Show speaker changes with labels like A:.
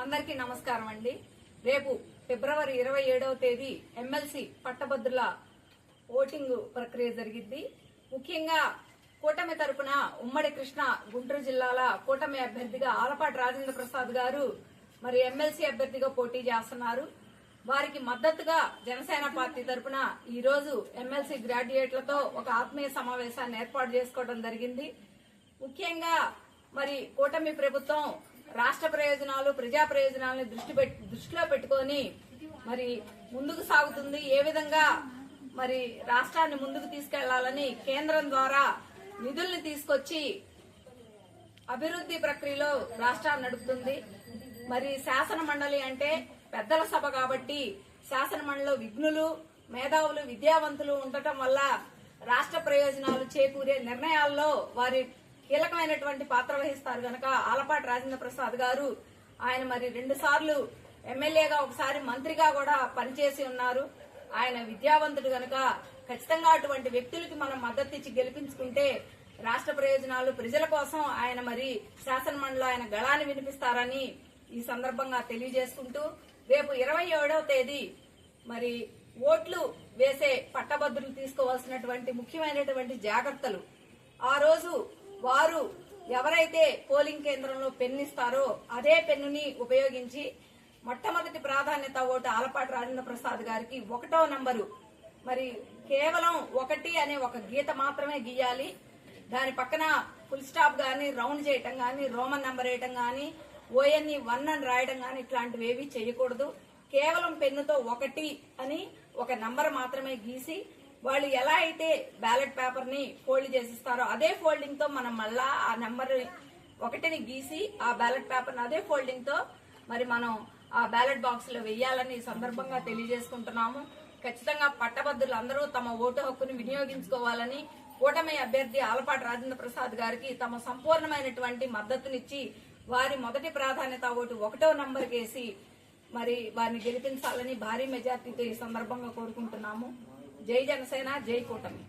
A: అందరికీ నమస్కారం అండి. రేపు ఫిబ్రవరి 27వ తేదీ ఎమ్మెల్సీ పట్టభద్రుల ఓటింగ్ ప్రక్రియ జరిగింది. ముఖ్యంగా కూటమి తరపున ఉమ్మడి కృష్ణ గుంటూరు జిల్లాల కూటమి అభ్యర్థిగా ఆలపాటి రాజేంద్ర ప్రసాద్ గారు మరి ఎమ్మెల్సీ అభ్యర్థిగా పోటీ చేస్తున్నారు. వారికి మద్దతుగా జనసేన పార్టీ తరపున ఈ రోజు ఎమ్మెల్సీ గ్రాడ్యుయేట్లతో ఒక ఆత్మీయ సమావేశాన్ని ఏర్పాటు చేసుకోవడం జరిగింది. ముఖ్యంగా మరి కూటమి ప్రభుత్వం రాష్ట్ర ప్రయోజనాలు ప్రజా ప్రయోజనాలను దృష్టిలో పెట్టుకొని మరి ముందుకు సాగుతుంది. ఏ విధంగా మరి రాష్ట్రాన్ని ముందుకు తీసుకెళ్లాలని కేంద్రం ద్వారా నిధుల్ని తీసుకొచ్చి అభివృద్ధి ప్రక్రియలో రాష్ట్రాన్ని నడుపుతుంది. మరి శాసన మండలి అంటే పెద్దల సభ కాబట్టి శాసన మండలిలో విఘ్నులు, మేధావులు, విద్యావంతులు ఉండటం వల్ల రాష్ట్ర ప్రయోజనాలు చేకూరే నిర్ణయాల్లో వారి కీలకమైనటువంటి పాత్ర వహిస్తారు గనక ఆలపాటి రాజేంద్ర ప్రసాద్ గారు ఆయన మరి 2 సార్లు ఎమ్మెల్యేగా ఒకసారి మంత్రిగా కూడా పనిచేసి ఉన్నారు. ఆయన విద్యావంతుడు గనక ఖచ్చితంగా అటువంటి వ్యక్తులకి మనం మద్దతు ఇచ్చి గెలిపించుకుంటే రాష్ట్ర ప్రయోజనాలు ప్రజల కోసం ఆయన మరి శాసనమండలిలో ఆయన గళాన్ని వినిపిస్తారని ఈ సందర్భంగా తెలియజేసుకుంటూ రేపు 27వ తేదీ మరి ఓట్లు వేసే పట్టభద్రులు తీసుకోవాల్సినటువంటి ముఖ్యమైనటువంటి జాగ్రత్తలు. ఆ రోజు వారు ఎవరైతే పోలింగ్ కేంద్రంలో పెన్ను ఇస్తారో అదే పెన్నుని ఉపయోగించి మొట్టమొదటి ప్రాధాన్యత ఓటు ఆలపాటి రాజేంద్ర ప్రసాద్ గారికి 1వ నంబరు మరి కేవలం 1 అనే ఒక గీత మాత్రమే గీయాలి. దాని పక్కన ఫుల్ స్టాప్ గాని, రౌండ్ చేయటం గాని, రోమన్ నంబర్ వేయటం గాని, ONE 1 అని రాయడం గాని ఇట్లాంటివి ఏవి చేయకూడదు. కేవలం పెన్నుతో 1 అని ఒక నంబర్ మాత్రమే గీసి వాళ్ళు ఎలా అయితే బ్యాలెట్ పేపర్ ని ఫోల్డ్ చేసిస్తారో అదే ఫోల్డింగ్ తో మనం మళ్ళా ఆ నెంబర్ 1ని గీసి ఆ బ్యాలెట్ పేపర్ ని అదే ఫోల్డింగ్ తో మరి మనం ఆ బ్యాలెట్ బాక్స్ లో వెయ్యాలని ఈ సందర్భంగా తెలియజేసుకుంటున్నాము. ఖచ్చితంగా పట్టభద్రులు అందరూ తమ ఓటు హక్కుని వినియోగించుకోవాలని కూటమి అభ్యర్థి ఆలపాటి రాజేంద్ర ప్రసాద్ గారికి తమ సంపూర్ణమైనటువంటి మద్దతునిచ్చి వారి మొదటి ప్రాధాన్యత ఓటు 1వ నంబర్ కేసి మరి వారిని గెలిపించాలని భారీ మెజార్టీతో ఈ సందర్భంగా కోరుకుంటున్నాము. జై జనసేన, జై కూటమి.